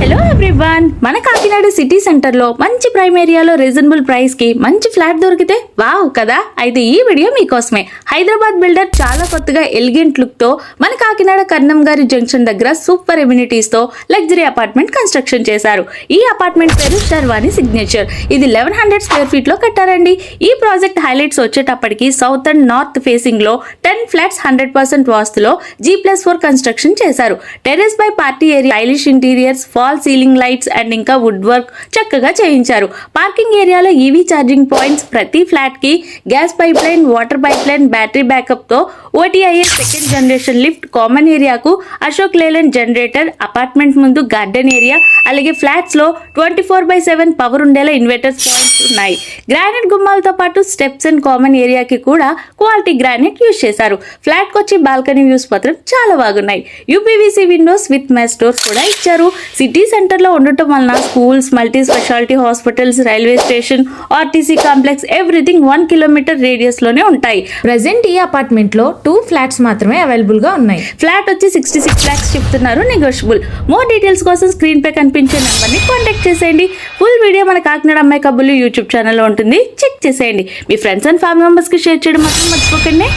Hello everyone, మన Kakinada city centre లో మంచి ప్రైమ్ ఏరియాలో రీజనబుల్ ప్రైస్ కి మంచి ఫ్లాట్ దొరికితే వావ్ కదా. అయితే ఈ వీడియో మీకోసమే. హైదరాబాద్ బిల్డర్ చాలా కొత్తగా ఎలిగెంట్ లుక్ తో మన కాకినాడ కర్ణం గారి జంక్షన్ దగ్గర సూపర్ ఎమ్యూనిటీస్ తో లగ్జరీ అపార్ట్మెంట్ కన్స్ట్రక్షన్ చేశారు. ఈ అపార్ట్మెంట్ పేరు శర్వాణి సిగ్నేచర్. ఇది 1100 స్క్వేర్ ఫీట్ లో కట్టారండి. ఈ ప్రాజెక్ట్ హైలైట్స్ వచ్చేటప్పటికి సౌత్ అండ్ నార్త్ ఫేసింగ్ లో 10 ఫ్లాట్స్ 100% వాస్తులో G+4 కన్స్ట్రక్షన్ చేశారు. Terrace by party area, stylish interiors, fall ceiling lights and ఇంకా వుడ్ వర్క్ చక్కగా చేయించారు. పార్కింగ్ ఏరియాలో ఈవీ ఛార్జింగ్ పాయింట్స్, ప్రతి ఫ్లాట్ కి gas pipeline, water pipeline, battery backup తో OTIS second generation lift, common ఏరియాకు Ashok Leyland generator, apartment ముందు garden area, అలాగే ఫ్లాట్స్ లో 24/7 పవర్ ఉండేలా ఇన్వర్టర్స్ పాయింట్స్ ఉన్నాయి. గ్రానైట్ గుమ్మాలతో పాటు స్టెప్స్ అండ్ కామన్ ఏరియాకి కూడా క్వాలిటీ గ్రానైట్ యూజ్ చేశారు. ఫ్లాట్ కి వచ్చి బాల్కనీ వ్యూస్ మాత్రం చాలా బాగున్నాయి. UPVC windows with mesh doors కూడా ఇచ్చారు. సిటీ సెంటర్ లో ఉండటం వలన schools, multi speciality hospitals, railway station, RTC complex everything 1 kilometre radius లోనే ఉంటాయి. ప్రెసెంట్ ఈ అపార్ట్మెంట్ లో 2 ఫ్లాట్స్ మాత్రమే అవైలబుల్ గా ఉన్నాయి. ఫ్లాట్ వచ్చి 66 lakhs చెప్తున్నారు, నెగోషియబుల్. మోర్ డీటెయిల్స్ కోసం స్క్రీన్ పై కనిపించే నెంబర్ ని కాంటాక్ట్ చేసేయండి. ఫుల్ వీడియో మన కాకినాడ అమ్మాయి కబుర్లు యూట్యూబ్ ఛానల్లో ఉంటుంది, చెక్ చేసేయండి. మీ ఫ్రెండ్స్ అండ్ ఫ్యామిలీ మెంబర్స్ కి షేర్ చేయడం మాత్రం మర్చిపోకండి.